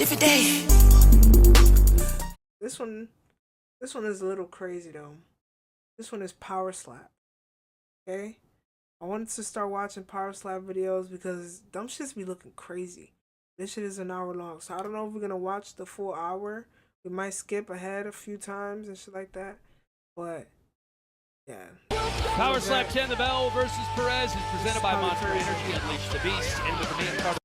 different day. This one is a little crazy though. This one is Power Slap. Okay? I wanted to start watching Power Slap videos because them shits be looking crazy. This shit is an hour long. So I don't know if we're gonna watch the full hour. We might skip ahead a few times and shit like that. But yeah. Power Slap 10, the Bell versus Perez is presented by Monster Energy. Unleash the beast. And with the main card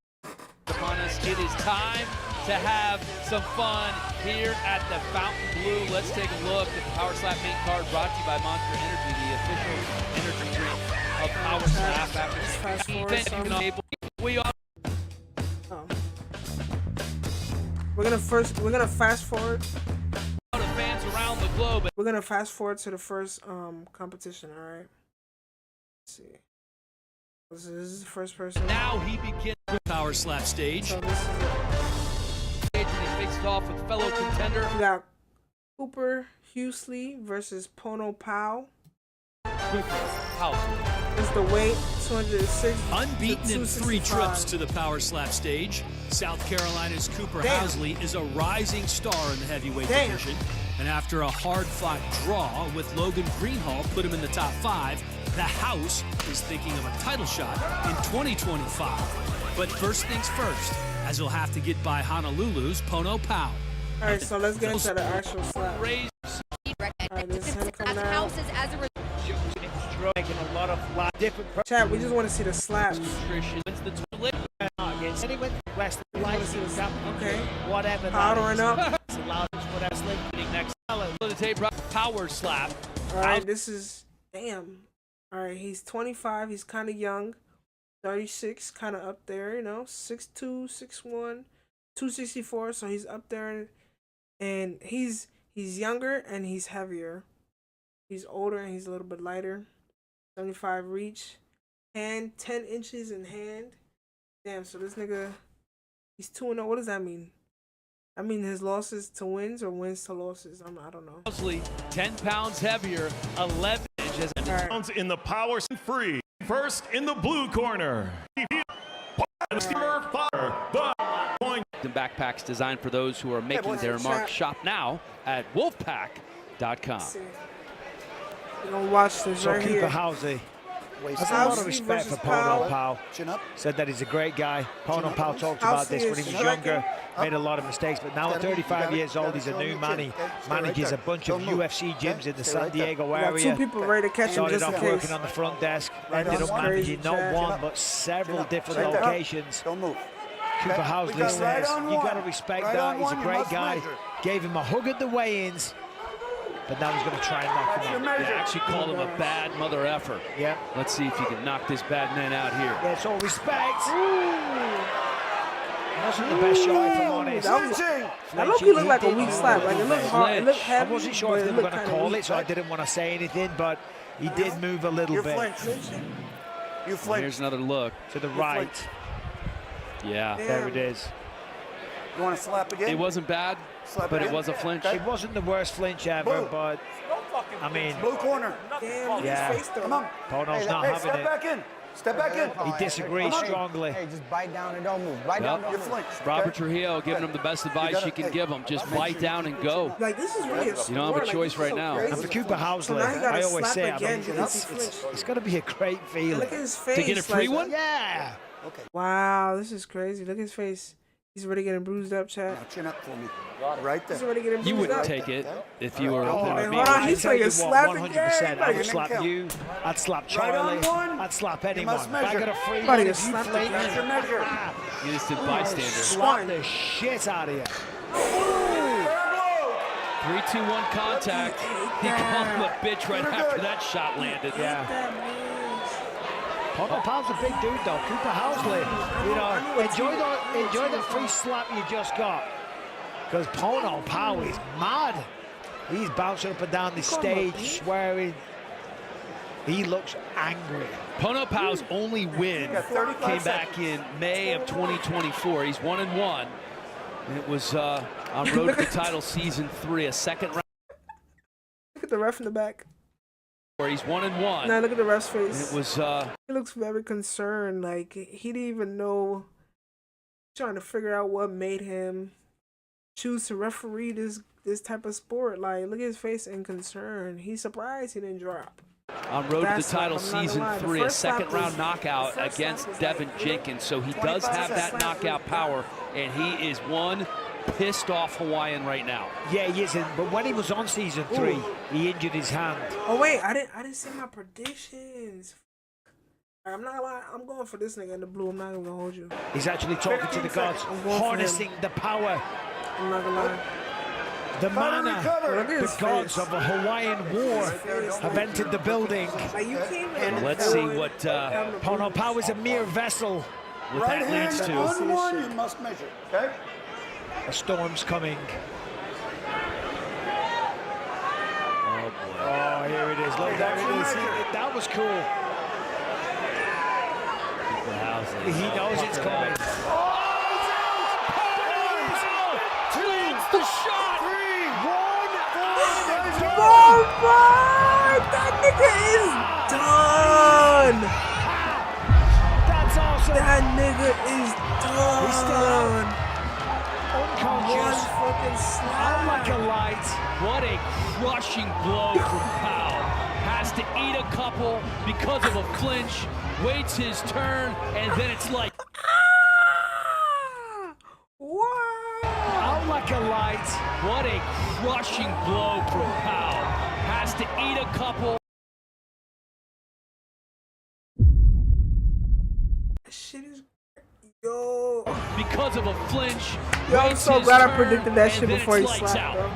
upon us, it is time to have some fun here at the Fountain Blue. Let's take a look at the Power Slap main card brought to you by Monster Energy, the official energy drink of Power Slap. After we are. We're gonna fast forward. Fans around the globe. We're gonna fast forward to the first competition. All right. Let's see. This is the first person. Now he begins the Power Slap stage. So this is And he faces off with fellow contender. We got Cooper Huxley versus Pono Pao. It's the weight 206. Unbeaten in 3 trips to the Power Slap stage, South Carolina's Cooper Huxley is a rising star in the heavyweight division. And after a hard-fought draw with Logan Greenhall put him in the top 5, the House is thinking of a title shot in 2025. But first things first, as he'll have to get by Honolulu's Pono Pao. All right, so let's get into the actual slap. Chat, we just want to see the slaps. Okay. Whatever. Powdering up. Power Slap. All right, this is damn. All right, he's 25. He's kind of young. 36, kind of up there. You know, 6'2", 6'1", 264. So he's up there, and he's younger and he's heavier. He's older and he's a little bit lighter. 75 reach, hand 10 inches in hand. Damn, so this nigga, he's 2-0. What does that mean? I mean his losses to wins or wins to losses. I don't know. 10 pounds heavier, 11 inches. Pounds in the Power Free. First in the blue corner. The backpacks designed for those who are making their mark. Shop now at wolfpack.com. We're gonna watch this right here. Cooper Huxley. Has a lot of respect for Pono Pao. Said that he's a great guy. Pono Pao talked about this when he was younger, made a lot of mistakes, but now at 35 years old, he's a new man. He manages a bunch of UFC gyms in the San Diego area. 2 people ready to catch him Started just in off case. working on the front desk, ended up managing not one but several different locations. Cooper Huxley says, you got to respect that. He's a great guy. Gave him a hug at the weigh-ins. But now he's going to try and knock him out. They actually called him a bad mother effer. Yeah. Let's see if he can knock this bad man out here. That's all respect. Wasn't the best shot, if I'm honest. That looked like a weak slap. Like it looked hard. It looked heavy. I wasn't sure if they were going to call it, so I didn't want to say anything. But he did move a little bit. You flinched. Here's another look to the right. Yeah, there it is. You want to slap again? It wasn't bad, but it was a flinch. It wasn't the worst flinch ever, but I mean, blue corner. Damn, Come on. Pono's not having step it. Back in. Step back in. He disagrees strongly. Hey, just bite down and don't move. Bite down, don't move. Robert Trujillo giving him the best advice you can give him. Just bite down and go. Like this is really a sport. You don't have a choice right now. And for Cooper Huxley, I always say, it's got to be a great feeling. Look at his face. To get a free one? Yeah. Okay. Wow, this is crazy. Look at his face. He's already getting bruised up, Chad. Now chin up for me. Right there. He's already getting bruised You wouldn't up. take it if you were up there with me. Hold on, he's taking a slap 100%. I would slap you. I'd slap Charlie. I'd slap anyone. If I got a free one, if you flinch, You just did bystander. slap the shit out of you. 3-2-1 contact. He called him a bitch right after that shot landed. Yeah. Pono Pao's a big dude, though. Cooper Huxley, you know, enjoy the free slap you just got. Because Pono Pao is mad. He's bouncing up and down the stage, swearing. He looks angry. Pono Pao's only win came back in May of 2024. He's 1-1. And it was on road to the title season 3, a second round. Look at the ref in the back. Where he's 1-1. Now look at the ref's face. And it was he looks very concerned. Like he didn't even know. Trying to figure out what made him choose to referee this type of sport. Like, look at his face in concern. He's surprised he didn't drop. On road to the That's title, I'm not gonna season lie, the 3, a first slap second-round was- knockout the first against slap was Devin like, Jenkins, so he does have that knockout power, and he is one pissed-off Hawaiian right now. Yeah, he isn't. But when he was on season 3, he injured his hand. Oh wait, I didn't see my predictions. I'm not gonna lie, I'm going for this nigga in the blue. I'm not even gonna hold you. He's actually talking to the gods, I'm going for harnessing the power, I'm not gonna lie. the mana. Look at The his gods face. of a Hawaiian war have entered the building. Like, you can't even Let's see what Pono Pau is a mere vessel. what Right that leads hand to. on one, you must measure. Okay? A storm's coming. Oh, boy. Oh, here it is. Look, there it is. That was cool. He knows it's coming. The shot! Oh my! That nigga is done. That's awesome. That nigga is He's still done. One unconscious. fucking Out like slap. a light. What a crushing blow from Powell. Has to eat a couple because of a flinch, waits his turn, and then it's like, Wow! Out like a light. what a crushing blow from Powell. Has to eat a couple. That shit is. Yo. Because of a flinch. Yo, I'm waits so his glad I turn, predicted that and shit then before it's he lights slapped, out. bro.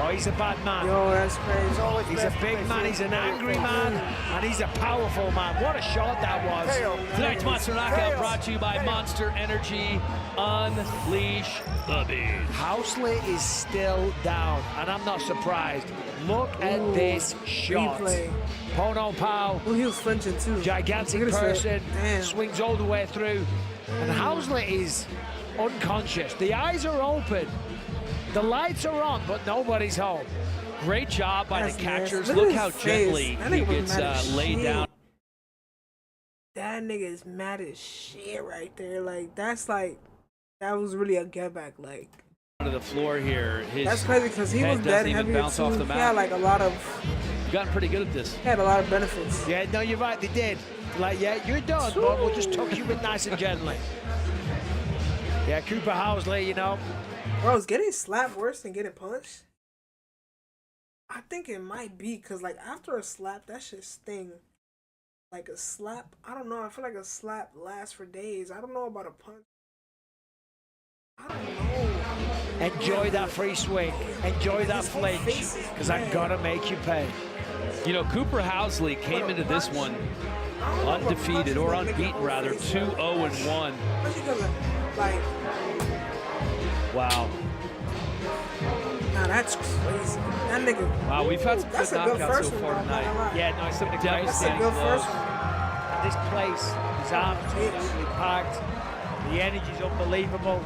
Oh, he's a bad man. Yo, that's crazy. He's a big man, he's an angry man, and he's a powerful man. What a shot that was. Tonight's Monster Knockout brought to you by Monster Energy. Unleash the beast. Housley is still down, and I'm not surprised. Look at this shot. Replay. Pono Pau, Oh, he was flinching too. gigantic Look at his person, face. Damn. swings all the way through. And Housley is unconscious. The eyes are open. The lights are on, but nobody's home. Great job by That's the catchers. nasty. Look Look at how his face. gently That he nigga was gets mad as laid shit. down. That nigga is mad as shit right there. Like, that's like, that was really a get back. Like, To the floor here. His that's crazy because he head was dead doesn't even heavy bounce too. off the He mat. had like a lot of, Gotten pretty good at this. he had a lot of benefits. Yeah, no, you're right, they did. Like, yeah, you're done, but we'll just tuck you in nice and gently. Yeah, Cooper Housley, you know, Bro, is getting slapped worse than getting punched? I think it might be because, like, after a slap, that shit sting. Like a slap, I don't know. I feel like a slap lasts for days. I don't know about a punch. I don't know. enjoy that free swing, enjoy that His whole flinch, face is because I'm red. gonna make you pay. You know, Cooper Housley came into this one I don't know if a punch undefeated, is or gonna make your unbeaten whole rather, face 2-0-1. Especially because, like, Wow. nah, that's crazy. That nigga. Wow, we've had some That's good a good knockouts first so one, far bro, I'm not tonight. gonna lie. Yeah, no, it's been a great That's a Devastating good blows. first one. This place is absolutely packed. The energy's unbelievable.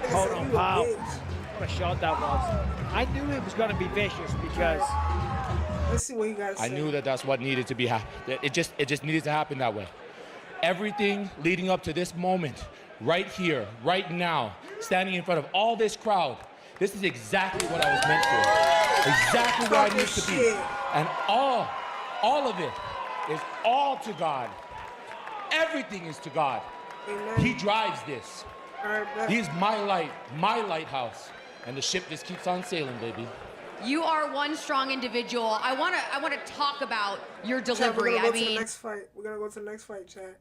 Nigga Hold said on, you a pal. bitch. What a shot that was. I knew it was going to be vicious because Let's see what you gotta say. I knew that that's what needed to be. It just needed to happen that way. Everything leading up to this moment, right here, right now, standing in front of all this crowd, this is exactly what I was meant for. Exactly where I Talking need to be. shit. And all of it is all to God. Everything is to God. Amen. He drives this. All right, bet. He is my light, my lighthouse. And the ship just keeps on sailing, baby. You are one strong individual. I want to talk about your Chat, we're delivery. gonna go I to the mean, next fight. We're gonna go to the next fight, chat.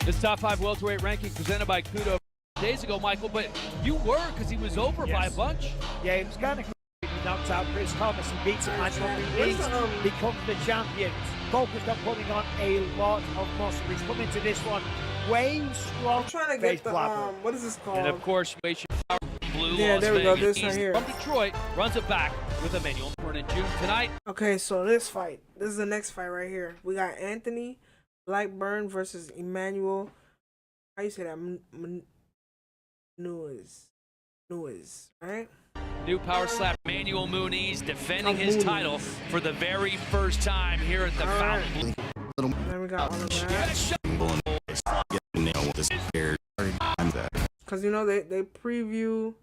This top 5 welterweight ranking presented by Kudo days ago, Michael, but you were because he was over by a bunch. yeah, it was kind of cool. He knocked out Chris Thomas and beats him. And Where's Ruiz the, becomes the champion. Focused on putting on a lot of muscle. He's coming to this one way strong. I'm trying to face get the platform. what is this called? And of course, Wation Power, Blue Yeah, Las there we go, Vegas. this right He's here. from Detroit, runs it back with Emmanuel Burn in June tonight. Okay, so this fight. This is the next fight right here. We got Anthony Blackburn versus Emmanuel. How you say that? Nuez, right? New power slap, Manuel Muniz defending his title for the very first time here at the Fountain. A little Then we got all of that. Because, you know, they preview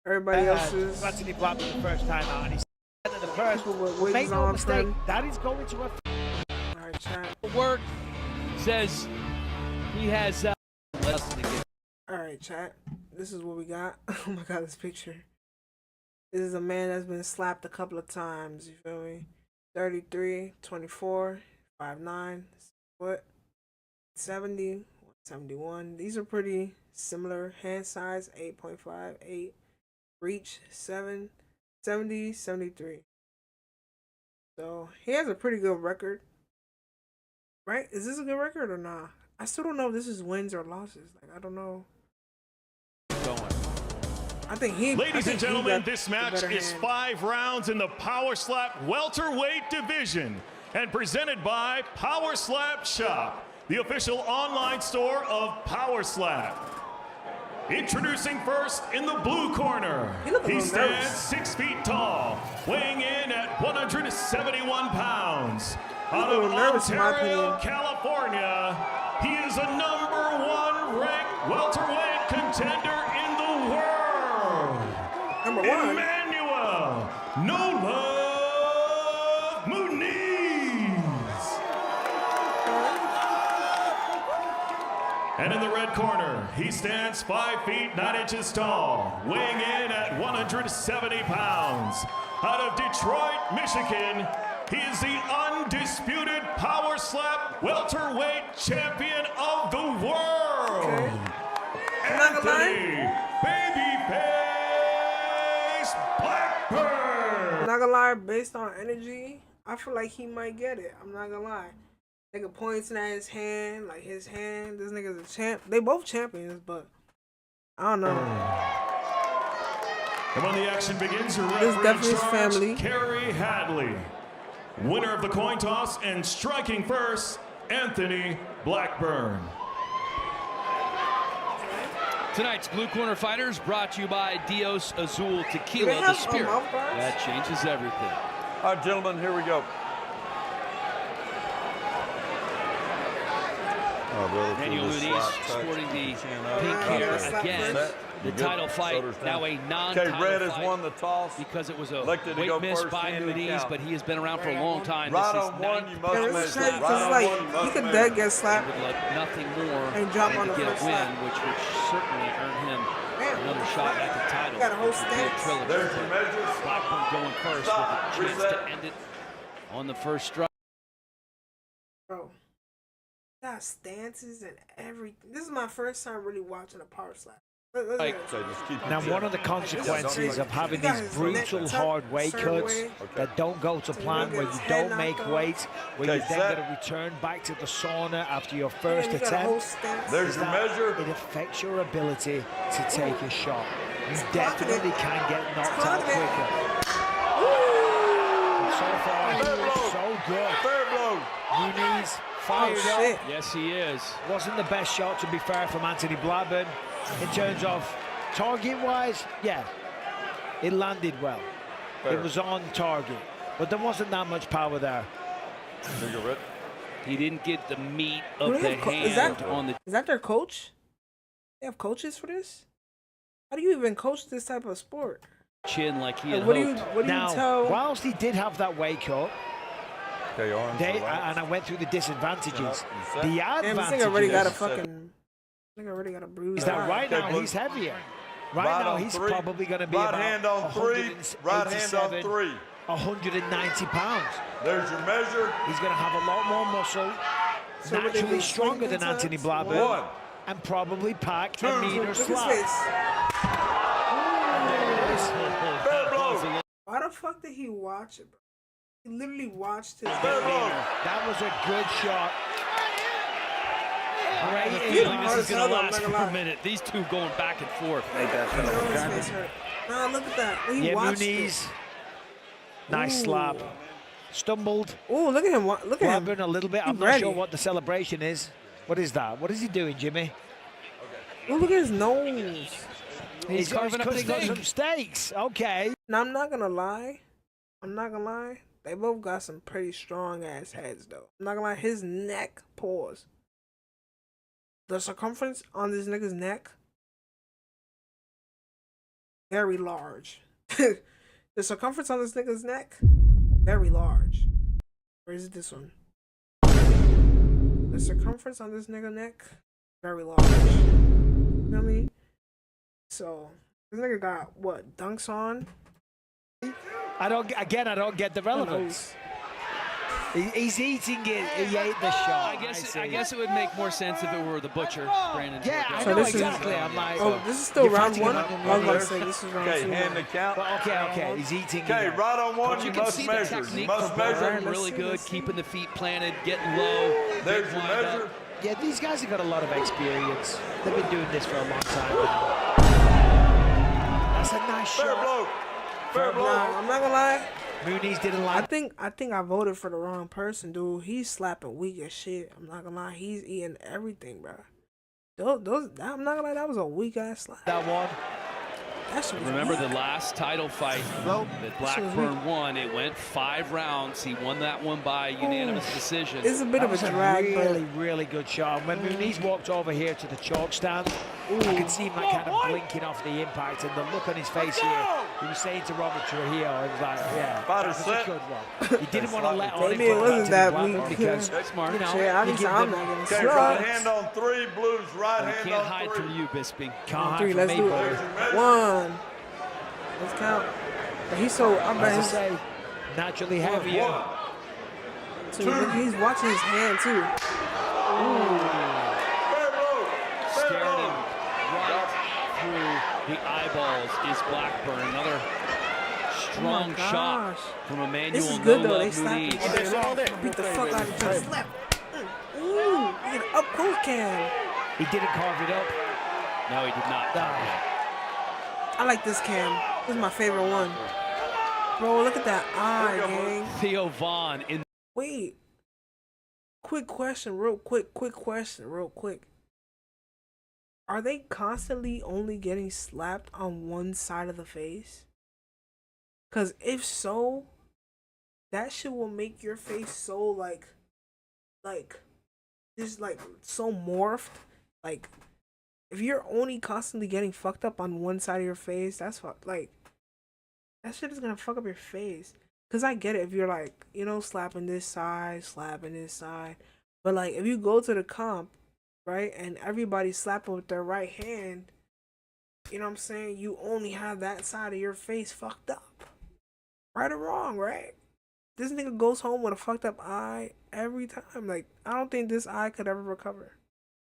everybody else's. Anthony Blackburn the first time out, and he's at the first. People with wigs Make no on mistake, front. that is going to affect. All right, chat. Work says he has less to give. All right, chat. This is what we got. Oh my God, this picture. This is a man that's been slapped a couple of times. You feel me? 33, 24, 5'9", foot, 70, 71. These are pretty similar. Hand size 8.5, 8. Reach 7, 70, 73. So he has a pretty good record. Right? Is this a good record or not? I still don't know if this is wins or losses. Like, I don't know. I think he. Ladies and gentlemen, this the match better is hand. 5 rounds in the Power Slap welterweight division and presented by Power Slap Shop, the official online store of Power Slap. Introducing first in the blue corner, he stands 6 feet tall, weighing in at 171 pounds. Out of Ontario, California, he is a #1 ranked welterweight contender in the world. #1. Emmanuel No Love Muniz. And in the red corner, he stands 5 feet 9 inches tall, weighing in at 170 pounds. Out of Detroit, Michigan, he is the undisputed Power Slap welterweight champion of the world. Anthony Babyface Blackburn. I'm not gonna lie, based on energy, I feel like he might get it. I'm not gonna lie. Nigga pointing at his hand, like his hand. This nigga's a champ. They both champions, but I don't know. And when the action begins, your This is referee definitely in his charge, family. Kerry Hadley. Winner of the coin toss and striking first, Anthony Blackburn. Tonight's Blue Corner Fighters brought to you by Dios Azul Tequila, they the have, spirit mouth guards? that changes everything. All right, gentlemen, here we go. Daniel Muniz sporting the pink hair again. The title fight, now a non-title Okay, Red has fight won the toss. because it was a Elected to weight go miss first by into the Muniz, count. but he has been around for a long time. Right This on is one, ninth you Yeah, must this measure. is crazy Right because on like one, you must he could measure. dead get slapped. would like nothing more And drop than on to the get a first win, slap. which would certainly earn him Damn. another shot at the title. Got a whole Which would be a stance. trilogy. There's your measures. Blackburn going first Stop. with a chance Reset. to end it on the first strike. Bro, got stances and everything. This is my first time really watching a power slap. Look Like, at it. So just keep Now, it one of the set. consequences of having He got these his brutal neck hard weight certain cuts way. that don't go to plan, get where his you head don't make knocked off. weight, where Okay, you then set. got to return back to the sauna after your And first then you got a whole attempt, stance. There's is your that measure. it affects your ability to take a shot. You clocking definitely it. can get knocked It's out clocking it. quicker. So far, Fair blow. so good. Fair blow. Muniz fired Oh, up. shit. yes, he is. Wasn't the best shot, to be fair, from Anthony Blackburn. In terms of target-wise, yeah, it landed well. Fair. It was on target, but there wasn't that much power there. Cigarette. He didn't get the meat Do of they the have co- hand on the Is that their coach? They have coaches for this? How do you even coach this type of sport? chin like he had Like, what do you hoped. Now, tell? whilst he did have that weight cut, Okay, arms and relaxed. I went through the disadvantages. You set. The Damn, this advantage nigga already got a is fucking. Nigga already got a bruise. that right Okay, now blue. he's heavier. Right Right now on he's three. probably going to be Right about hand on 3. Right hand on 187, 3. 190 pounds. There's your measure. He's going to have a lot more muscle, So what they naturally do, stronger swing than Anthony times? Blackburn, 1. and probably pack a Two. meaner Look at his slap. face. Fair blow. Why the fuck did he watch it, bro? He literally watched his. Fair blow. That was a good shot. Great You aim. This is going to I'm not last gonna for a lie. minute. These two going back and forth. His face hurt. Nah, look at that. He Yeah, watched Muniz. Nice Ooh. slap. Stumbled. it. Ooh, look at him. Look at him. Blackburn a little bit. I'm He's not ready. sure what the celebration is. What is that? What is he doing, Jimmy? Ooh, look at his nose. He's carving up a cutting up steak. some steaks. Okay. Now I'm not gonna lie. They both got some pretty strong ass heads though. I'm not gonna lie, his neck, pause. The circumference on this nigga's neck, very large. The circumference on this nigga's neck, very large. Or is it this one? The circumference on this nigga's neck, very large. You know what I mean? So this nigga got what, dunks on? I don't get the relevance. He's eating it. He ate the shot. I guess it would make more sense if it were the butcher, Brandon. Yeah, I So know this exactly. is, I'm like, oh, this is still you're round fighting one. him I up was in about to reverse. say this is round Okay, two. hand the count. But okay. He's eating Okay, it. right on one, You you can must see the measure. You technique must from measure. Byrne Let's really see, good, let's see. keeping the feet planted, getting low. There's big your wind up. measure. Yeah, these guys have got a lot of experience. They've been doing this for a long time now. That's a nice Fair shot. blow. Fair blow. Nah, I'm not gonna lie. Mooney's didn't I like. think I voted for the wrong person, dude. He's slapping weak as shit. I'm not gonna lie. He's eating everything, bro. I'm not gonna lie. That was a weak ass slap. That one. That shit was Remember weak. the last title fight that Blackburn won? It went 5 rounds. He won that one by unanimous decision. It's a bit That of was a drag, really, but really good shot. When Mooney's walked over here to the chalk stand, I could see him like kind of blinking off the impact, and the look on his face here. He was saying to Robert Trujillo, he was like, "Yeah, Fighter that was set. a good one." He didn't want to let on maybe him it go wasn't back to that the Blackburn weak. because That's smart. you know, shit, I'm you give not them- getting Okay, right slugged. hand on 3, blues, right You hand can't on hide 3. from you, Bisping. Can't hide Three, from let's me, do it. boy. One. Let's count. But he's so, I bet As I he's, say, naturally heavier. too, look, he's watching his hand too. Fair blow. Fair Stared blow. him right through the eyeballs is Blackburn. Another strong shot gosh. from Emmanuel This is good though. They Muniz. slapping each other. Beat the fuck out of each other. Slap. Ooh, you get an up close cam. He didn't carve it up. No, he did not. I like this cam. This is my favorite one. Bro, look at that eye, gang. Theo Vaughn in Wait. Quick question, real quick. Are they constantly only getting slapped on one side of the face? Because if so, that shit will make your face so like just like so morphed. Like if you're only constantly getting fucked up on one side of your face, that's like that shit is gonna fuck up your face. Cause I get it if you're like, you know, slapping this side, but like if you go to the comp, right, and everybody's slapping with their right hand, you know what I'm saying? You only have that side of your face fucked up, right or wrong, right? This nigga goes home with a fucked up eye every time. Like I don't think this eye could ever recover,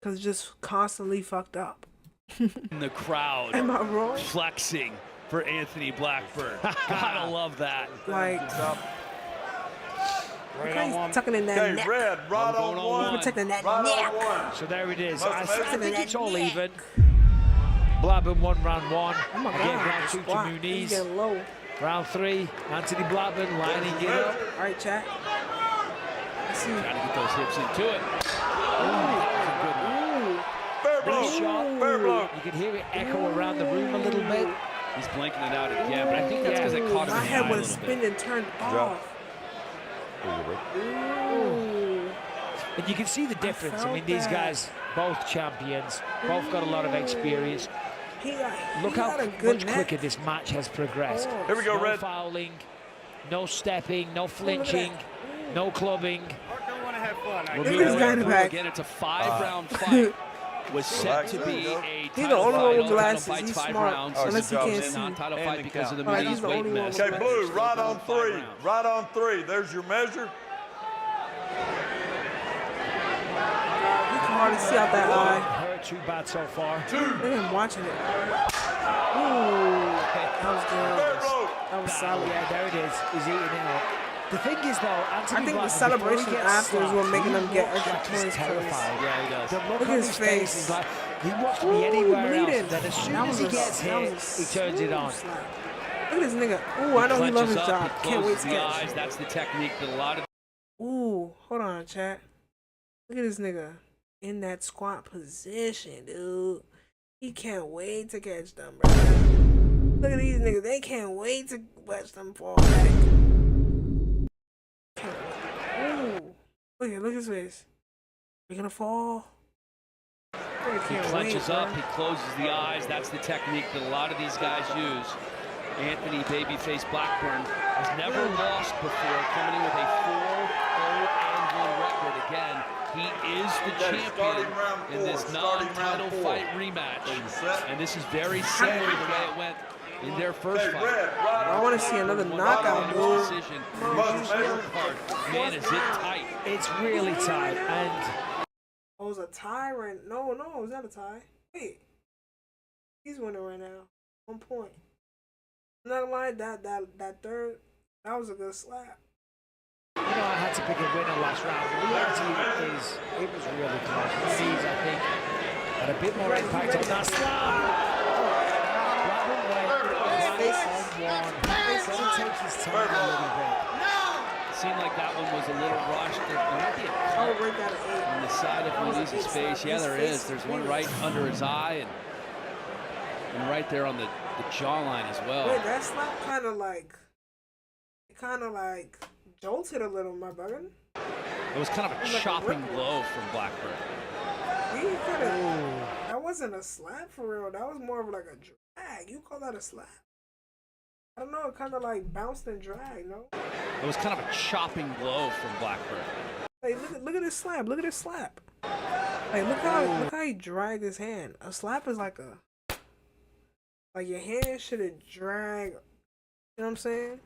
cause it's just constantly fucked up. the crowd. Am I wrong? Flexing for Anthony Blackburn. Gotta love that. Like, he's tucking in that Okay, neck. red, right going on on 1. one. Protecting that Right neck. on 1. So there it is. Must I measure. think it's all Yeah. even. Blackburn won round 1. Oh my Again, god, round 2 to squat. He's Muniz. getting low. Round 3, Anthony Blackburn lining it up. All right, chat. Let's see. Trying to get those hips into it. Fair blow. Nice shot. Fair blow. You can hear it echo around the room a little bit. He's blinking it out again, but I think that's because it caught him My in the head eye a was little bit. spinning and turned off. Ooh. And you can see the difference. I felt mean, these that. guys, both champions, both got a lot of experience. He got, Look he how got a good much neck. quicker this match has progressed. Oh. Here we go, No red. fouling, no stepping, no flinching, no clubbing. We're Look at moving this guy in the through back. again. It's a 5-round fight. Was set to be a He's the title only fight. one with Title glasses. fights He's 5 smart. rounds. Unless he Good job. can't It's a see. non-title And fight the because of the count. Like, he's Muniz the weight only one miss. with Okay, blue, right on 3. 5 rounds. Right on 3. There's your measure. You can hardly see out that eye. Hurt too bad so far. Look at him watching it. Ooh, that was Fair good. blow. That was solid. Yeah, there it is. He's eating it up. The thing is, though, Anthony I think the Blackburn, celebration before he gets after is what slapped, making he him get looks extra like he's points. terrified. Yeah, he does. The look Look on at his his face face. is like he wants to Ooh, be anywhere bleeding. else. Then as soon That as he was a- gets that hit, was a he turns it on. smooth slap. Look at this nigga. Ooh, I know he loves Clenches his up, job. he Can't wait closes to the catch. eyes. That's the technique that a lot of Ooh, hold on, chat. Look at this nigga in that squat position, dude. He can't wait to catch them, bro. Look at these niggas. They can't wait to watch them fall back. Look at his face. You're gonna fall. He clenches up, he closes the eyes. That's the technique that a lot of these guys use. Anthony Babyface Blackburn has never lost before, coming in with a 4-0-1 record. Again, he is the champion in this non-title fight rematch. And this is very similar to the way it went in their first fight. I want to see another knockout, dude. Decision. Man, is it tight. It's really tight, and Oh, it was a tie right? No, it was not a tie. Wait, he's winning right now. 1 point. I'm not gonna lie, that third, that was a good slap. you know, I had to pick a winner last round. The reality is, it was really close. Muniz, I think, had a bit more impact on that slap. Blackburn went on one. Doesn't take his time a little bit. Seemed like that one was a little rushed. There might be a Oh, cut right down to 8. on the side of Muniz's face. Yeah, there is. There's one right under his eye and right there on the jawline as well. Wait, that slap kind of like jolted a little, my brother. It was kind of a chopping blow from Blackburn. That wasn't a slap for real. That was more of like a drag. You call that a slap? I don't know. It kind of like bounced and dragged, no? It was kind of a chopping blow from Blackburn. Like, look at this slap. Look at this slap. Like, look how he dragged his hand. A slap is like your hand should have dragged. You know what I'm saying?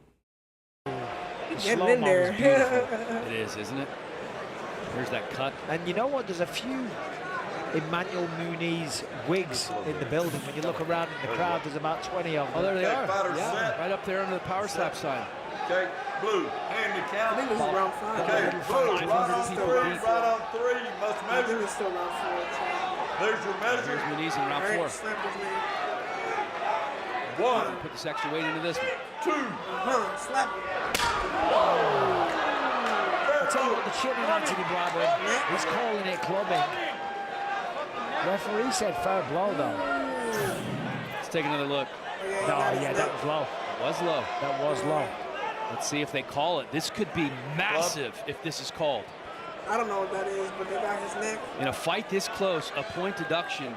Getting in there. It is, isn't it? Here's that cut. And you know what? There's a few Emmanuel Muniz wigs in the building. When you look around in the crowd, there's about 20 of them. Oh, there they are. Fighter Yeah, set. right up there under the power slap sign. Okay, blue, hand to I count. think this is round 5. Okay, blue, right on 3, people right beat. on 3. You must I think measure. it's still round 4. There's your Here's measure. Muniz in round 4. Alright, slap his name. 1, Put this extra weight into this one. 2. Slap him. I'll tell you what, the chin in Anthony Blackburn, he's calling it clubbing. Referee said fair blow, though. Let's take another look. No, yeah, that was low. It was low. That was low. Let's see if they call it. This could be massive if this is called. I don't know what that is, but they got his neck. In a fight this close, a point deduction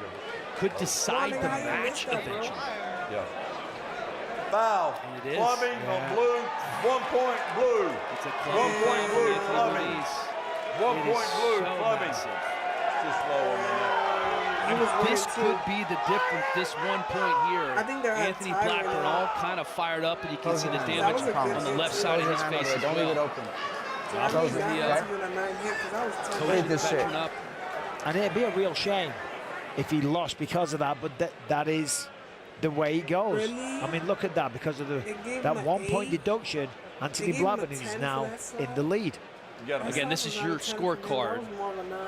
could decide the match eventually. Yeah. Foul. And it is. Clubbing on blue. 1 point blue. It's a 1 point blue. Anthony Clubbing. Muniz. 1 It is point blue. so Clubbing. massive. Just low on that. This could be the difference. This 1 point here. I think they're at Anthony tie right Blackburn now. all kind of fired up, and you can see the That damage was a good on the hit, left too. side of his face as Don't leave it well. open. So I need Close it. that Yeah. to be a 9 hit because I was tough. Collision this shit. veteran up. And it'd be a real shame if he lost because of that, but that is the way it goes. Really? I mean, look at that. Because of They gave that him 1 an point 8. deduction, Anthony They gave him a Blackburn is 10 for now that slap. in the lead. You got Again, this is your scorecard. That was more of a 9.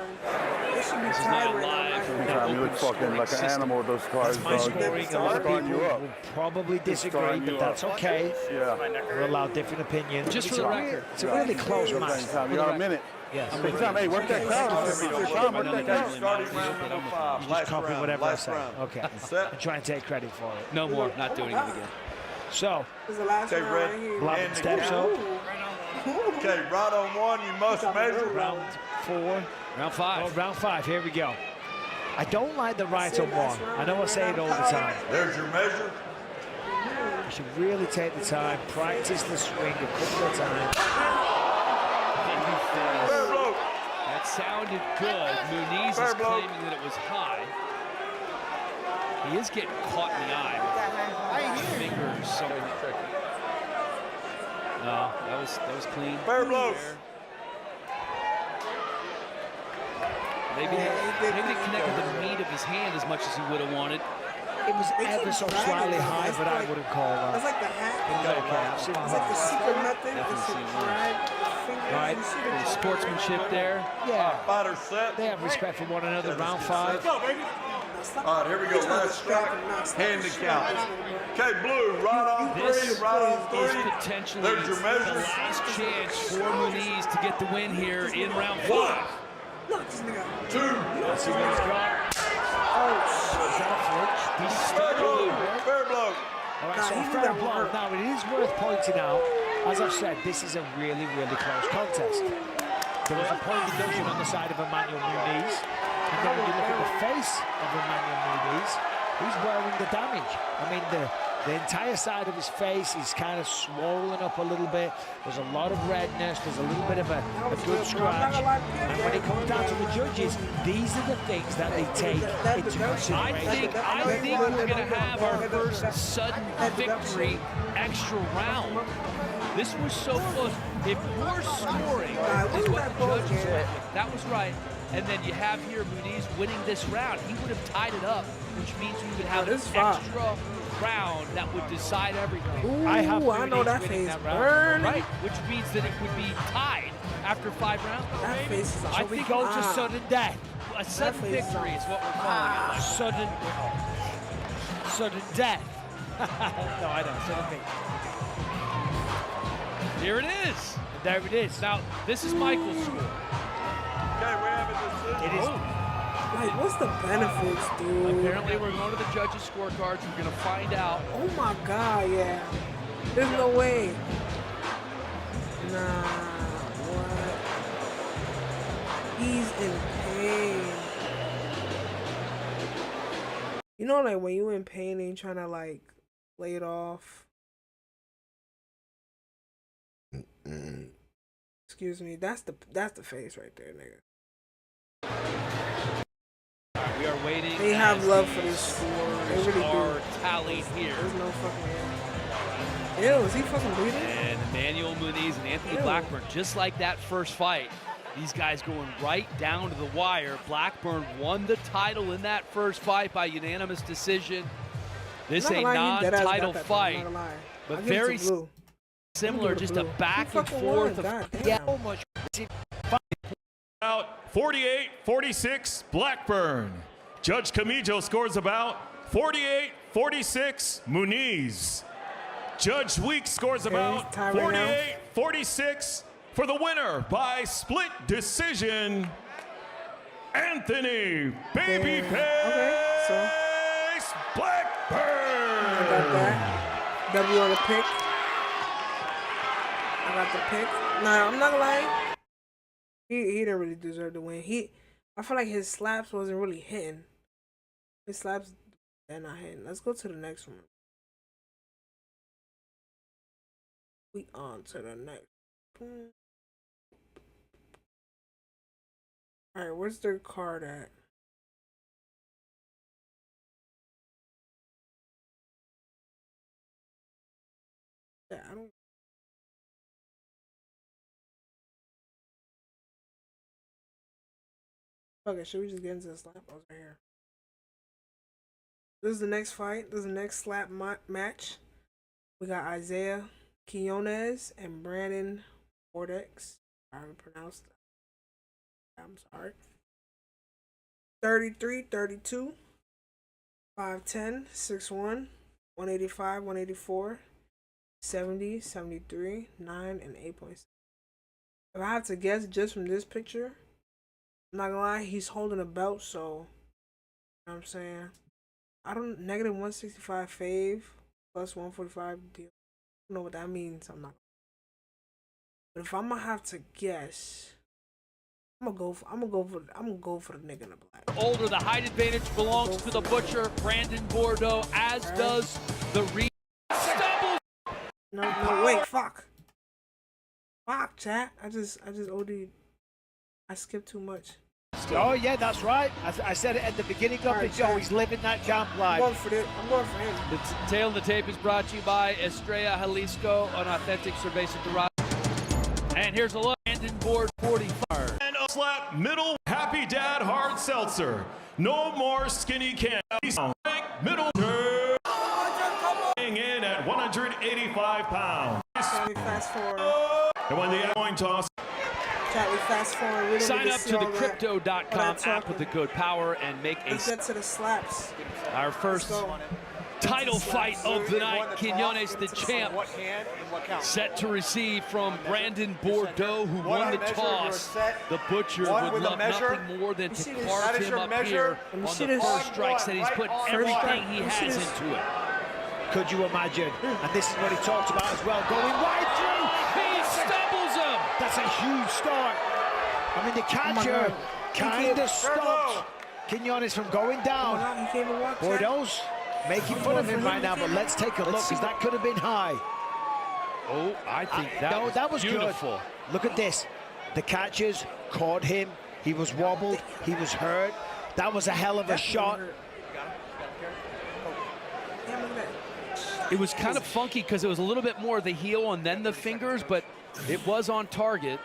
They should be This is tied not right now, live. right? We're You gonna look open fucking scoring like an system. animal with those cars, My dog. scoring, a lot of Starting people you up. will probably disagree, starting but you that's up. okay. Yeah. We're allowed different opinions. Just It's for the a record. It's a really close match. You got a minute. Yes. Take time. Hey, work that crowd. Work that crowd. Work that crowd. Starting round number 5. You just copy whatever I Last say. round. Okay. Set. And try and take credit for it. No more. Not doing it again. So, This is the last Okay, round Red. right here. Blackburn Hand to steps count. up. Okay, right on 1. You must measure. Round 4. Round Oh, 5. round 5. Here we go. I don't like the right on one. I know I say it all the time. There's your measure. You should really take the time, practice the swing a couple of times. Fair blow. That sounded good. Muniz Fair is blow. claiming that it was high. He is getting caught in the eye with fingers. Something. No, that was clean. Fair blow. Maybe they connect with the meat of his hand as much as he would have wanted. It was They keep ever so dragging slightly it. high, It's but I like- wouldn't call That's that. like the hat. Okay, I've seen It's like the secret method. Definitely It's to seen one. drag the fingers. Right. You see the The drag sportsmanship right there. Yeah, Fighter set. they have respect for one another. Round 5. Now stop. All right, here we go. You're trying to Last distract strike. him now. Stop Hand to distracting count. him, bro. Okay, blue. Right on 3. This Right on is 3. potentially There's your the measure. last chance for Muniz to get the win here in round 5. Knock this nigga out. 2. Let's see what he's got. Oh, shit. Is that a flinch? He's Fair stuck blow. blue. Fair blow. All right, Nah, so he knew fair that would blow. hurt. Now, it is worth pointing out, as I've said, this is a really, really close contest. There was a point deduction on the side of Emmanuel Muniz. And then when you look at the face of Emmanuel Muniz, he's wearing the damage. I mean, the entire side of his face is kind of swollen up a little bit. There's a lot of redness. There's a little bit of a good scratch. And when it comes down to the judges, these are the things that they take into consideration. I think we're going to have our first sudden victory extra round. This was so close. If you're scoring, is what the judges are, that was right. And then you have here Muniz winning this round. He would have tied it up, which means we would have an extra round that would decide everything. Ooh, I know that face burning. Right, which means that it would be tied after 5 rounds. That face is So we go to sudden death. A sudden victory is what we're calling it. Like. Sudden death. No, I know, sudden victory. Here it is. And there it is. Now, this is Michael's score. Okay, we have a decision. It is. Like, what's the benefits, dude? Apparently, we're going to the judges' scorecards. We're going to find out. Oh my God, yeah. There's no way. Nah, what? He's in pain. You know, like when you in pain and you trying to like lay it off. Excuse me, that's the face right there, nigga. We are waiting. They have love for this score. They really do. Tallied here. There's no fucking way. Ew, is he fucking bleeding? And Emmanuel Muniz and Anthony Blackburn, just like that first fight, these guys going right down to the wire. Blackburn won the title in that first fight by unanimous decision. This a non-title fight, but very similar, just a back and forth of So much. About 48-46 Blackburn. Judge Camijo scores about 48-46 Muniz. Judge Weeks scores about 48-46 for the winner by split decision, Anthony Babyface Blackburn. I got that. W on the pick. I got the pick. Nah, I'm not gonna lie. He didn't really deserve to win. I feel like his slaps wasn't really hitting. His slaps, they're not hitting. Let's go to the next one. We on to the next. All right, where's their card at? Yeah, I don't. Okay, should we just get into the slap? I was right here. This is the next fight. This is the next slap match. We got Isaiah Quinones and Brandon Bordeaux. I haven't pronounced that. I'm sorry. 33, 32, 5'10", 6'1", 185, 184, 70, 73, 9, and 8.7. If I have to guess just from this picture, I'm not gonna lie, he's holding a belt, so, you know what I'm saying? Negative 165 fave, plus 145 deal. I don't know what that means, I'm not. But if I'm gonna have to guess, I'm gonna go for the nigga in the black. Older, the height advantage belongs to the Butcher, Brandon Bordeaux, as does the stumbles. No, wait, fuck, chat. I just OD'd. I skipped too much. Oh yeah, that's right. I said it at the beginning of the show. He's living that jump life. I'm going for him. The tail of the tape is brought to you by Estrella Jalisco, an authentic cerveza dorada. And here's a look. Brandon Board 45. And a slap middle Happy Dad Hard Seltzer. No more skinny candies. Middle in at 185 pounds. We fast forward. And when the coin toss. Chat, we fast forward. We Sign up to the Crypto.com app with the code POWER and make a. Let's get to the slaps. Our first title fight of the night. Quinones, the champ, set to receive from Brandon Bordeaux, who won the toss. The Butcher would love nothing more than to carve him up here on the first strike. Said he's put everything he has into it. Could you imagine? And this is what he talked about as well, going right through. He stumbles him. That's a huge start. I mean, the catcher kind of stopped Quinones from going down. He can't even walk. Bordeaux's making fun of him right now, but let's take a look, because that could have been high. Oh, I think that was beautiful. Good. Look at this. The catchers caught him. He was wobbled. He was hurt. That was a hell of a shot. It was kind of funky because it was a little bit more the heel and then the fingers, but it was on target.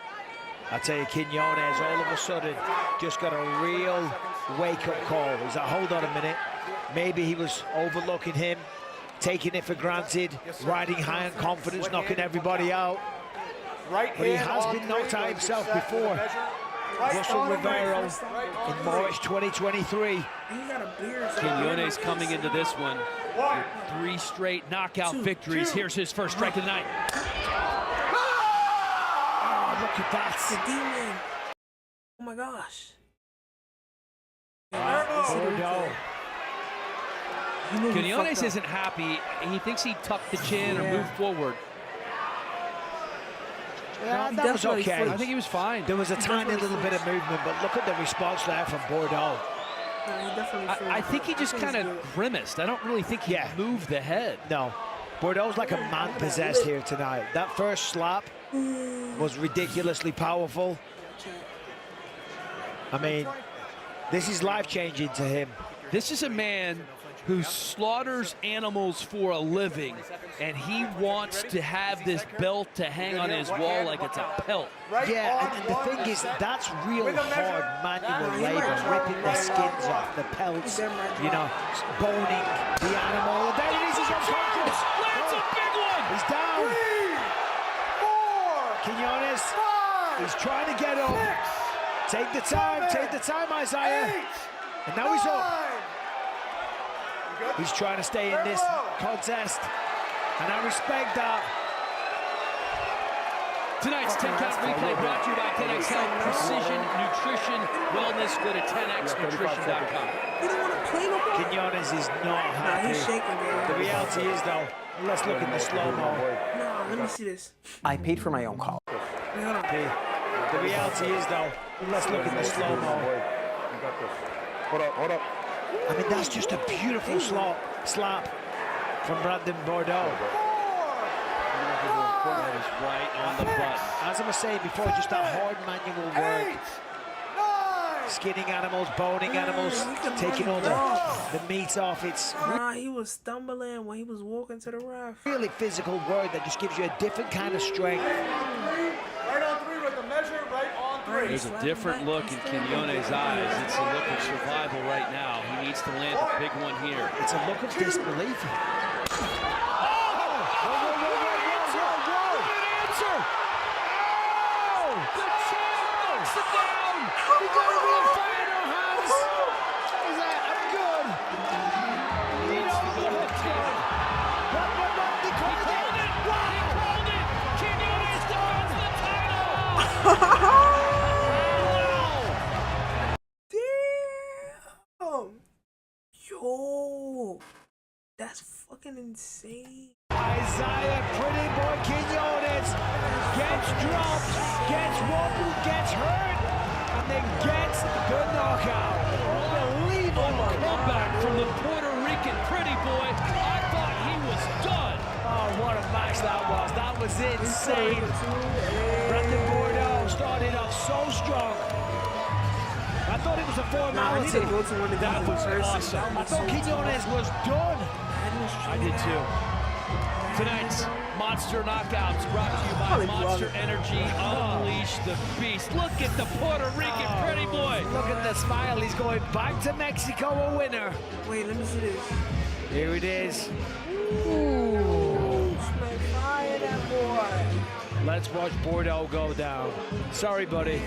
I tell you, Quinones all of a sudden just got a real wake-up call. He's like, hold on a minute. Maybe he was overlooking him, taking it for granted, riding high on confidence, knocking everybody out. But he has been knocked out himself before. Russell Rivero in March 2023. Quinones coming into this one with 3 straight knockout victories. Here's his first strike of the night. Oh, look at that. The demon. Oh my gosh. Bordeaux. Quinones isn't happy. He thinks he tucked the chin or moved forward. Yeah, that was okay. I think he was fine. There was a tiny little bit of movement, but look at the response there from Bordeaux. I think he just kind of grimaced. I don't really think he moved the head. No. Bordeaux's like a man possessed here tonight. That first slap was ridiculously powerful. I mean, this is life-changing to him. This is a man who slaughters animals for a living, and he wants to have this belt to hang on his wall like it's a pelt. Yeah, and the thing is, that's real hard manual labor, ripping the skins off, the pelts, you know, boning the animal. And there it is, he's unconscious. That's a big one! He's down. Quinones, he's trying to get up. Take the time, Isaiah. And now he's up. He's trying to stay in this contest, and I respect that. Tonight's 10-count replay brought to you by 10X Health, Precision Nutrition Wellness. Go to 10xnutrition.com. Quinones is not happy. He's shaking, man. The reality is, though, let's look at the slow-mo. No, let me see this. I paid for my own college. The reality is, though, let's look at the slow-mo. Hold up. I mean, that's just a beautiful slap from Brandon Bordeaux. That is right on the button. As I was saying before, just that hard manual work. Skinning animals, boning animals, taking all the meat off. It's he was stumbling when he was walking to the ref. really physical work that just gives you a different kind of strength. Right on 3 with the measure, right on 3. There's a different look in Quinones' eyes. It's a look of survival right now. He needs to land a big one here. It's a look of disbelief. Damn! Yo! That's fucking insane. Isaiah Pretty Boy Quinones gets dropped, gets wobbled, gets hurt, and then gets the knockout. Unbelievable comeback from the Puerto Rican Pretty Boy. I thought he was done. Oh, what a match that was. That was insane. Brandon Bordeaux started off so strong. I thought it was a formality. That was awesome. I thought Quinones was done. I did too. Tonight's Monster Knockouts brought to you by Monster Energy. Unleash the Beast. Look at the Puerto Rican Pretty Boy. Look at the smile. He's going back to Mexico a winner. Wait, let me see this. Here it is. Ooh, fire that boy. Let's watch Bordeaux go down. Sorry, buddy.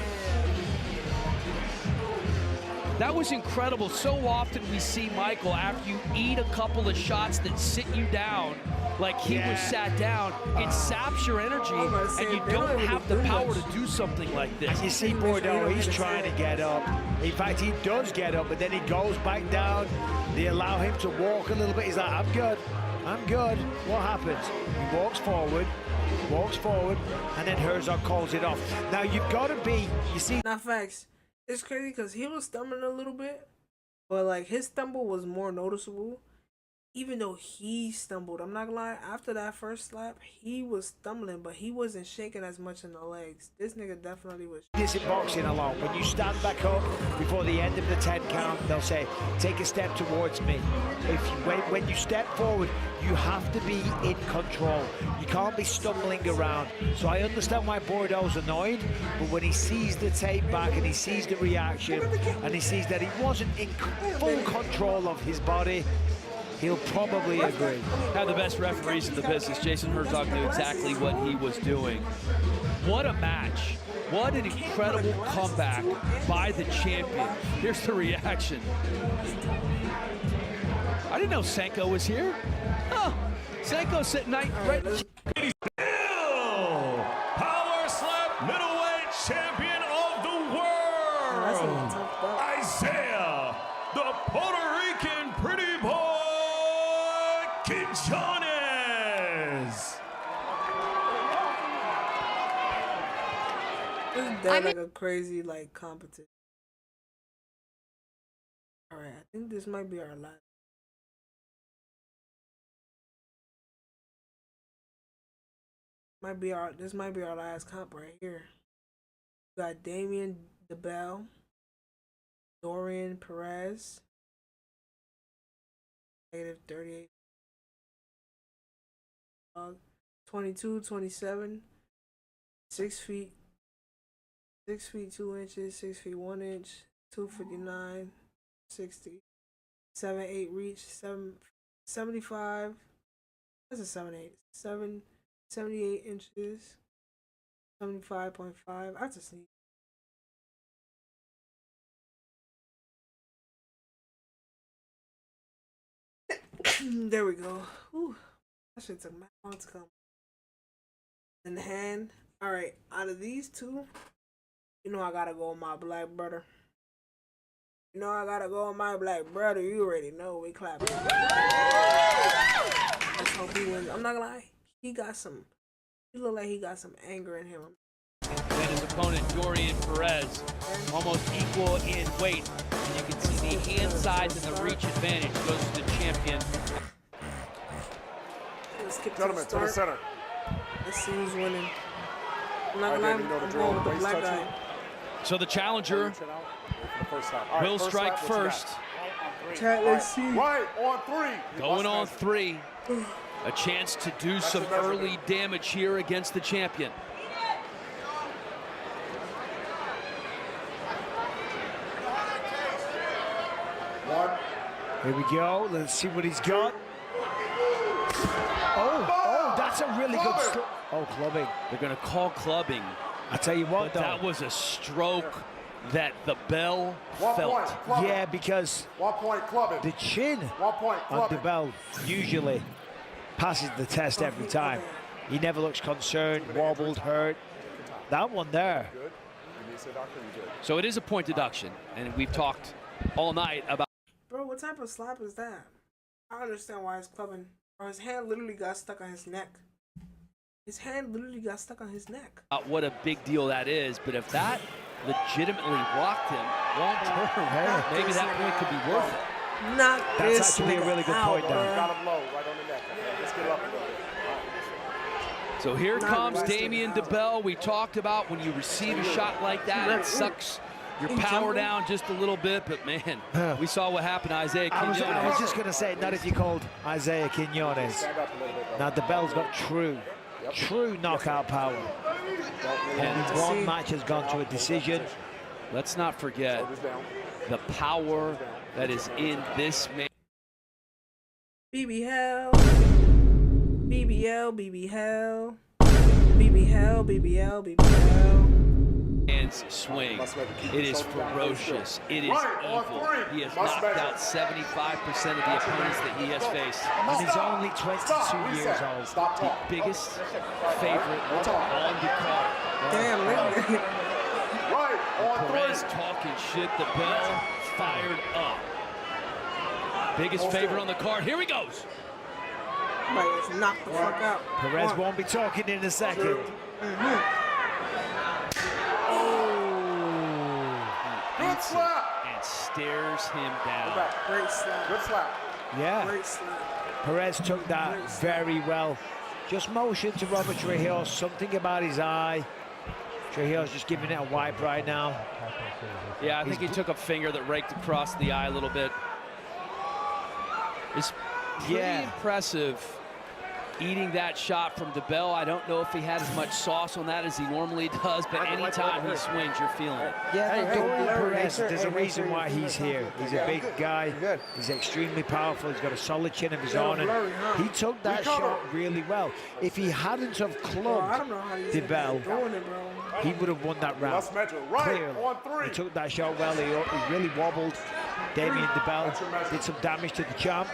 That was incredible. So often we see Michael, after you eat a couple of shots that sit you down, like he was sat down, it saps your energy, and you don't have the power to do something like this. And you see Bordeaux, he's trying to get up. In fact, he does get up, but then he goes back down. They allow him to walk a little bit. He's like, I'm good. I'm good. What happens? He walks forward. walks forward, and then Herzog calls it off. Now you've got to be, you see. Not facts. It's crazy because he was stumbling a little bit, but like his stumble was more noticeable. Even though he stumbled, I'm not gonna lie, after that first slap, he was stumbling, but he wasn't shaking as much in the legs. This nigga definitely was. This in boxing a lot. When you stand back up before the end of the 10 count, they'll say, take a step towards me. When you step forward, you have to be in control. You can't be stumbling around. So I understand why Bordeaux's annoyed, but when he sees the tape back and he sees the reaction and he sees that he wasn't in full control of his body, he'll probably agree. Have the best referees in the business. Jason Herzog knew exactly what he was doing. What a match. What an incredible comeback by the champion. Here's the reaction. I didn't know Senko was here. Oh, Senko sitting right. Power Slap middleweight champion of the world, Isaiah, the Puerto Rican pretty boy, Quiñones. It's dead like a crazy like competition. All right, I think this might be our last. This might be our last comp right here. We got Damian DeBell, Dorian Perez, -38, 22, 27, 6 feet, 6 feet 2 inches, 6 feet 1 inch, 259, 60, 7'8" reach, 75. That's a 7'8", 78 inches, 75.5. That's a sneak. There we go. Whew. That shit took long to come. In the hand. Alright, out of these two, you know I gotta go with my black brother. You know I gotta go with my black brother. You already know we clapping. Let's hope he wins. I'm not gonna lie. He look like he got some anger in him. And his opponent, Dorian Perez, almost equal in weight. And you can see the hand size and the reach advantage goes to the champion. Gentlemen, to the center. Let's see who's winning. I'm not gonna lie, I'm going with the black guy. So the challenger will strike first. Chat, let's see. Right, on 3. Going on 3. A chance to do some early damage here against the champion. Here we go. Let's see what he's got. Oh, that's a really good clubbing. They're going to call clubbing. I tell you what, though. That was a stroke that the bell felt. Yeah, because 1 point clubbing. the chin 1 point on clubbing. DeBell usually passes the test every time. He never looks concerned, wobbled, hurt. That one there. So it is a point deduction, and we've talked all night about. Bro, what type of slap is that? I understand why he's clubbing. Bro, his hand literally got stuck on his neck. His hand literally got stuck on his neck. What a big deal that is, but if that legitimately rocked him long term, maybe that point could be worth it. Not That's this actually a really good point, bro. though. Got him low, right on the neck. Let's get up a little bit. So here comes Damian DeBell. We talked about when you receive a shot like that, it sucks your power down just a little bit, but man, we saw what happened to Isaiah Quiñones. I was just going to say, not if you called Isaiah Quiñones. Now, DeBell's got true knockout power. And one match has gone to a decision. Let's not forget the power that is in this man. BB Hell. BBL, BB Hell. BB Hell, BBL, BB Hell. Man's swing. It is ferocious. It is evil. He has knocked out 75% of the opponents that he has faced. And he's only 22 years old. The biggest favorite on the card. Damn, nigga. Perez talking shit. The bell fired up. Biggest favorite on the card. Here he goes. Like, it's knocked the fuck out. Perez won't be talking in a second. Good slap. And stares him down. Great slap. Good slap. Yeah. Great slap. Perez took that very well. Just motion to Robert Trujillo, something about his eye. Trujillo's just giving it a wipe right now. Yeah, I think he took a finger that raked across the eye a little bit. It's pretty impressive eating that shot from DeBell. I don't know if he had as much sauce on that as he normally does, but anytime he swings, you're feeling it. Yeah, Dorian Perez, there's a reason why he's here. He's a big guy. He's extremely powerful. He's got a solid chin of his own, and he took that shot really well. If he hadn't have clubbed DeBell, he would have won that round. Let's measure. Right Clearly. on 3. He took that shot well. He really wobbled. Damien DeBell did some damage to the champ.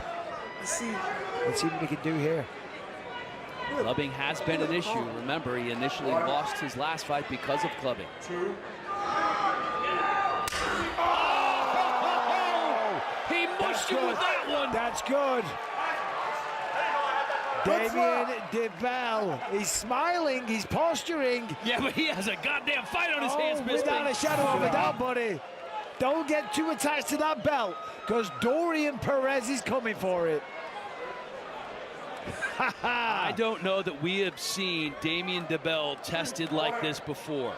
Let's see what he can do here. Clubbing has been an issue. Remember, he initially lost his last fight because of clubbing. 2. He mushed you with that one. That's good. Damien DeBell, he's smiling, he's posturing. Yeah, but he has a goddamn fight on his hands, Bisping. Without a shadow of a doubt, buddy. Don't get too attached to that belt, because Dorian Perez is coming for it. I don't know that we have seen Damien DeBell tested like this before.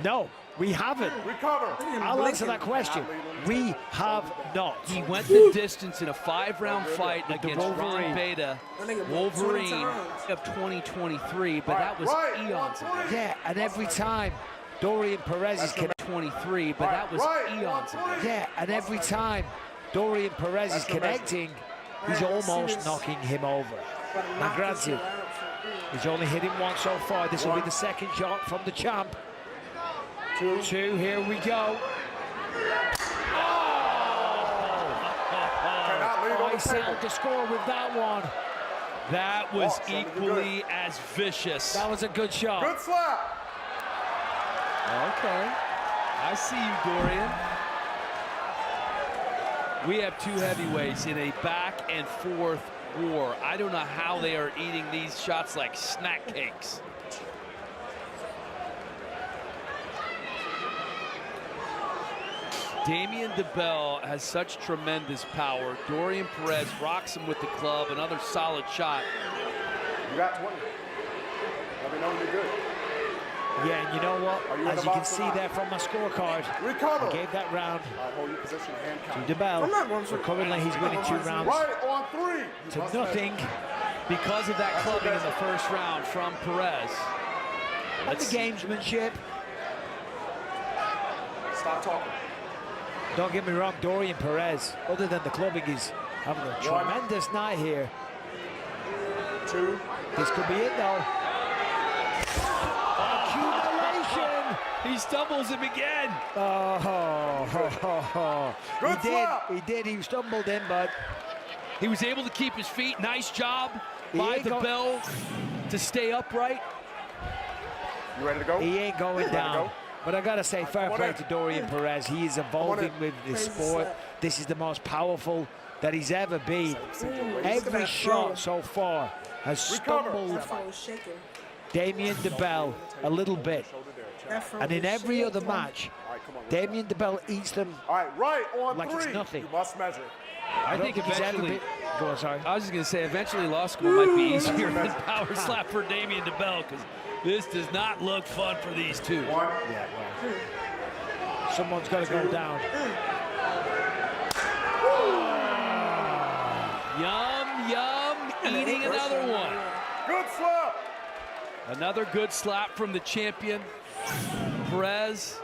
No, we haven't. Recover. I'll answer that question. We have not. He went the distance in a 5-round fight against Ron Beta, Wolverine of 2023, but that was eons ago. Yeah, and every time Dorian Perez is connecting. 23, but that was eons ago. Yeah, and every time Dorian Perez is connecting, he's almost knocking him over. Now, granted, he's only hit him once so far. This will be the second shot from the champ. 2, here we go. Oh, he settled the score with that one. That was equally as vicious. That was a good shot. Good slap. Okay. I see you, Dorian. We have two heavyweights in a back and forth war. I don't know how they are eating these shots like snack cakes. Damien DeBell has such tremendous power. Dorian Perez rocks him with the club. Another solid shot. You got 20. Let me know when you're good. Yeah, and you know what? As you can see there from my scorecard, Recover. I gave that round Hold your position, hand count. to DeBell. So currently he's winning 2 rounds Right on 3. to nothing. Because of that clubbing in the first round from Perez. And the gamesmanship. Stop talking. Don't get me wrong, Dorian Perez, other than the clubbing, is having a tremendous night here. 2. This could be it, though. Accumulation. He stumbles him again. Good slap. He did. He stumbled in, but he was able to keep his feet. Nice job by DeBell to stay upright. You ready to go? He ain't going down. But I gotta say, fair play to Dorian Perez. He is evolving with the sport. This is the most powerful that he's ever been. Every shot so far has stumbled Damien DeBell a little bit. And in every other match, Damien DeBell eats them right on like 3. it's nothing. You must measure. I think eventually, go on, sorry. I was just going to say, eventually law school might be easier than power slap for Damien DeBell, because this does not look fun for these two. Yeah, well, someone's got to go down. Yum, yum, eating another one. Good slap. Another good slap from the champion. Perez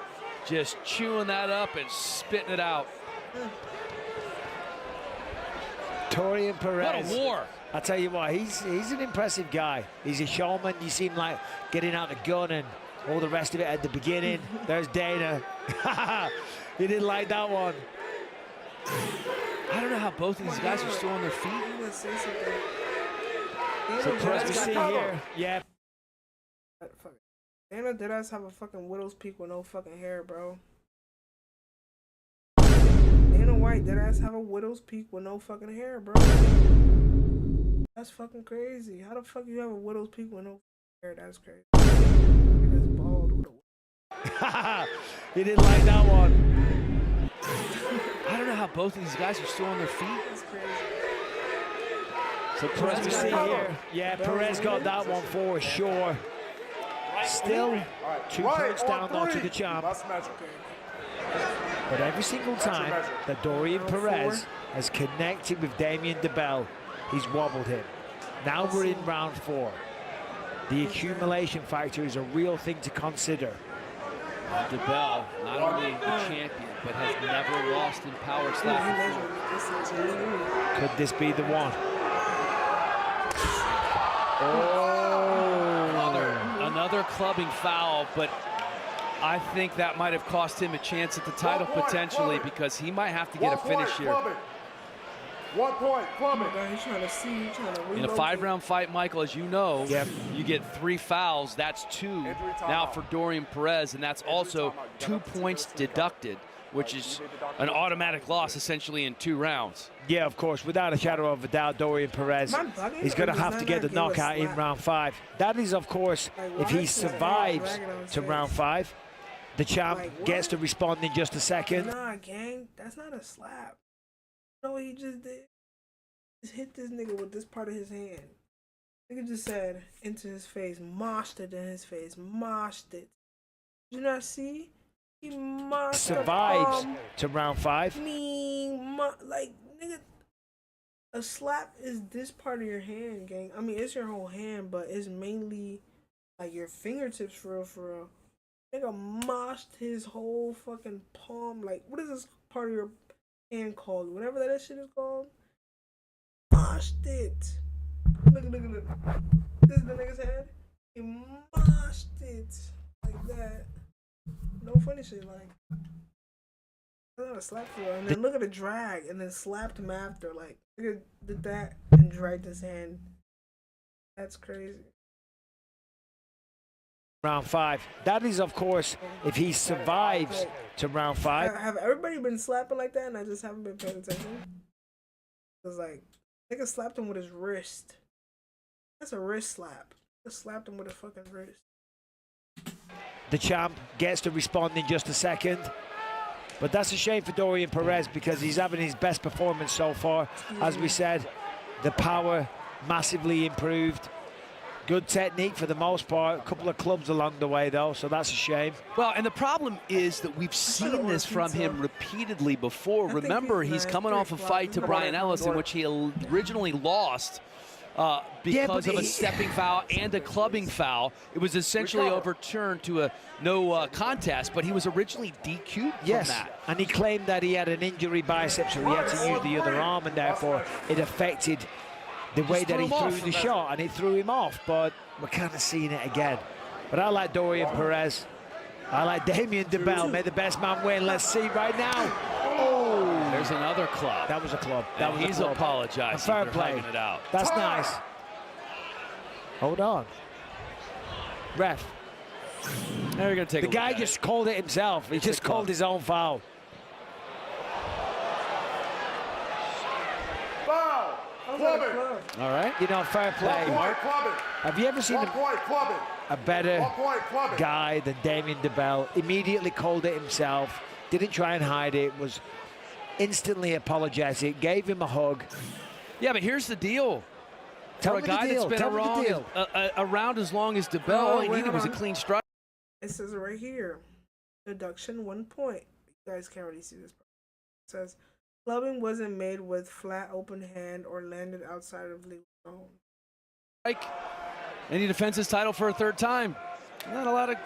just chewing that up and spitting it out. Dorian Perez. What a war. I tell you what, he's an impressive guy. He's a showman. You see him like getting out the gun and all the rest of it at the beginning. There's Dana. He didn't like that one. I don't know how both of these guys are still on their feet. So Perez, we see here. Yeah. Dana deadass have a fucking widow's peak with no fucking hair, bro. Dana White deadass have a widow's peak with no fucking hair, bro. That's fucking crazy. How the fuck you have a widow's peak with no hair? That's crazy. That's bald with a He didn't like that one. I don't know how both of these guys are still on their feet. That's crazy. So Perez, we see here. Yeah, Perez got that one for sure. Still 2 points down though to the champ. Must measure. But every single time that Dorian Perez has connected with Damien DeBell, he's wobbled him. Now we're in round 4. The accumulation factor is a real thing to consider. DeBell, not only the champion, but has never lost in Power Slap before. Could this be the one? Another clubbing foul, but I think that might have cost him a chance at the title potentially, because he might have to get a finish here. 1 point, clubbing. He's trying to see, trying to In a 5-round fight, Michael, as you know, Yep. you get 3 fouls. That's 2 now for Dorian Perez, and that's also 2 points deducted, which is an automatic loss essentially in 2 rounds. Yeah, of course, without a shadow of a doubt, Dorian Perez is going to have to get the knockout in round 5. That is, of course, if he survives to round 5, the champ gets to respond in just a second. Nah, gang, that's not a slap. You know what he just did? Just hit this nigga with this part of his hand. Nigga just said into his face, moshed it in his face, moshed it. Did you not see? He moshed Survives to round 5. Like, nigga, a slap is this part of your hand, gang. I mean, it's your whole hand, but it's mainly like your fingertips, for real, for real. Nigga moshed his whole fucking palm. Like, what is this part of your hand called? Whatever that shit is called. Moshed it. Look. This is the nigga's hand. He moshed it like that. No funny shit, like. That's not a slap for real. And then look at the drag, and then slapped him after. Like, nigga did that and dragged his hand. That's crazy. Round 5. That is, of course, if he survives to round 5. Have everybody been slapping like that, and I just haven't been paying attention? Cause like, nigga slapped him with his wrist. That's a wrist slap. Just slapped him with a fucking wrist. The champ gets to respond in just a second. But that's a shame for Dorian Perez, because he's having his best performance so far. As we said, the power massively improved. Good technique for the most part. A couple of clubs along the way, though, so that's a shame. Well, and the problem is that we've seen this from him repeatedly before. Remember, he's coming off a fight to Brian Ellis in which he originally lost because of a stepping foul and a clubbing foul. It was essentially overturned to a no contest, but he was originally DQ'd from that. And he claimed that he had an injury bicep, so he had to use the other arm, and therefore it affected the way that he threw the shot, and it threw him off. But we're kind of seeing it again. But I like Dorian Perez. I like Damien DeBell. May the best man win. Let's see right now. Oh, there's another club. That was a club. That was he's a club. Apologizing. Fair play. It out. That's nice. Hold on. Ref. Now you're gonna take the guy just called it himself. He just called his own foul. All right. You know, fair play. Have you ever seen a better guy than Damien DeBell? Immediately called it himself, didn't try and hide it, was instantly apologetic, gave him a hug. Yeah, but here's the deal. Tell For a guy that's been around as long as DeBell, all he needed was a clean strike. It says it right here. Deduction 1 point. You guys can't really see this. It says, clubbing wasn't made with flat open hand or landed outside of legal zone. And he defends his title for a 3rd time. Not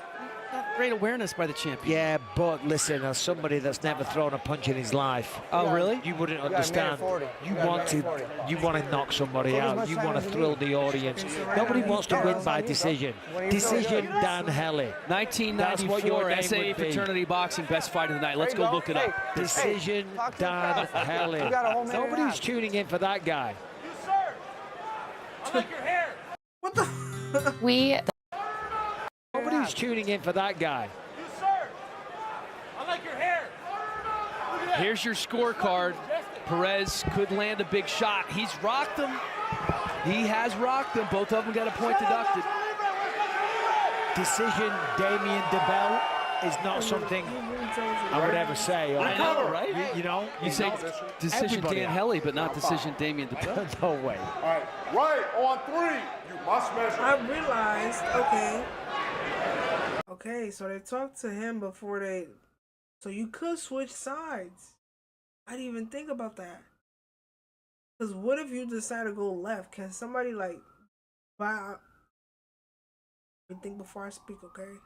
great awareness by the champion. Yeah, but listen, as somebody that's never thrown a punch in his life. Oh, really? You wouldn't understand. You want to knock somebody out. You want to thrill the audience. Nobody wants to win by decision. Decision Dan Hellie. 1994 SAA Fraternity Boxing Best Fight of the Night. Let's go look it up. Decision Dan Hellie. Nobody's tuning in for that guy. You, sir. I like your hair. What the? Nobody's tuning in for that guy. You, sir. I like your hair. Here's your scorecard. Perez could land a big shot. He's rocked him. He has rocked them. Both of them got a point deducted. Decision, Damien DeBell is not something I would ever say. I know, right? You know? You say decision everybody. Dan Hellie, but not decision Damien DeBell. No way. All right, right on 3. You must measure. I realized, okay, so they talked to him before they, so you could switch sides. I didn't even think about that. Because what if you decide to go left? Can somebody, like, buy out? Let me think before I speak, okay?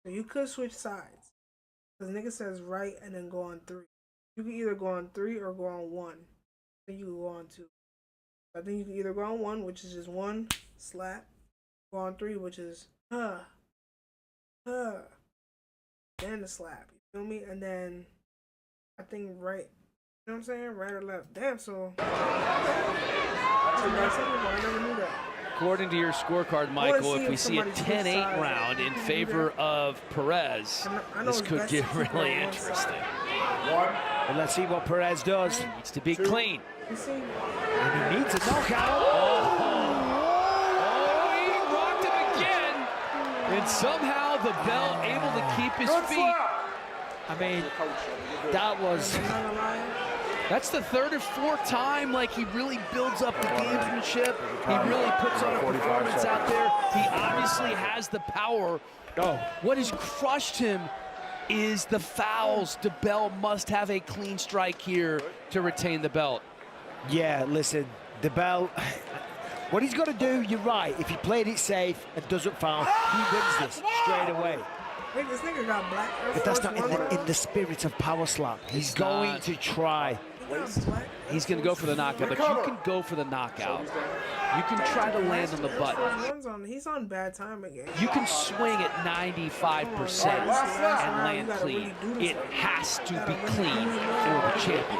So you could switch sides. Because nigga says right and then go on 3. You can either go on 3 or go on 1. Then you can go on 2. I think you can either go on 1, which is just 1 slap. Go on 3, which is then the slap. You feel me? And then I think right. You know what I'm saying? Right or left. Damn, so I never knew that. According to your scorecard, Michael, if we see a 10-8 round in favor of Perez, this could get really interesting. Well, let's see what Perez does. He needs to be clean. And he needs a knockout. He rocked him again. And somehow the bell able to keep his feet. I mean, that was... That's the 3rd or 4th time, like, he really builds up the gamesmanship. He really puts on a performance out there. He obviously has the power. What has crushed him is the fouls. DeBell must have a clean strike here to retain the belt. Yeah, listen, DeBell, what he's got to do, you're right. If he played it safe and doesn't foul, he wins this straight away. Wait, this nigga got black. But that's not in the spirit of Power Slap. He's going to try. He's going to go for the knockout, but you can go for the knockout. You can try to land on the button. He's on bad time again. You can swing at 95% and land clean. It has to be clean for the champion.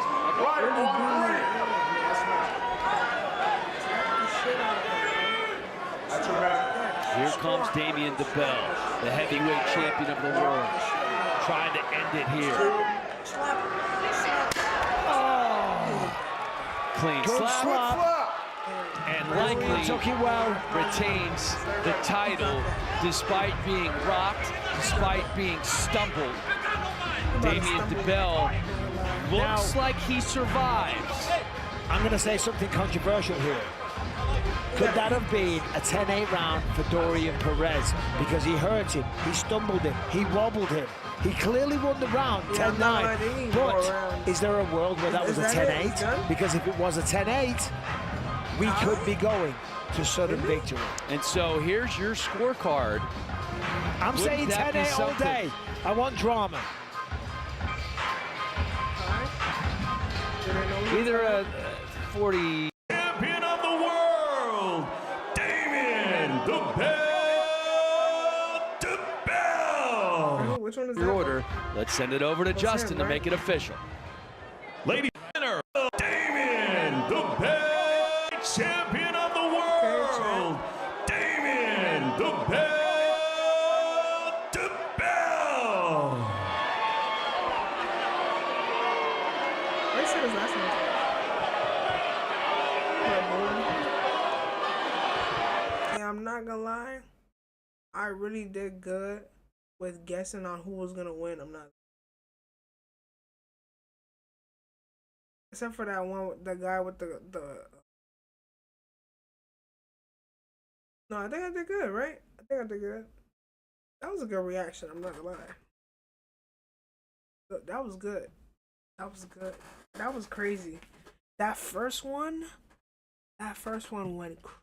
Here comes Damien DeBell, the heavyweight champion of the world, trying to end it here. Clean slap. And likely took it well. Retains the title despite being rocked, despite being stumbled. Damien DeBell looks like he survives. I'm going to say something controversial here. Could that have been a 10-8 round for Dorian Perez? Because he hurt him, he stumbled him, he wobbled him. He clearly won the round, 10-9. But is there a world where that was a 10-8? Because if it was a 10-8, we could be going to sudden victory. And so here's your scorecard. I'm saying 10-8 all day. I want drama. Either a 40... Champion of the world, Damien DeBell. Which one is Your that? order. Let's send it over to Justin to make it official. Ladies and gentlemen, Damien DeBell, champion of the world, Damien DeBell. I said his last name. Yeah, I'm not gonna lie. I really did good with guessing on who was gonna win. I'm not. Except for that one, the guy with the. No, I think I did good, right? I think I did good. That was a good reaction. I'm not gonna lie. That was good. That was good. That was crazy. That first one went crazy.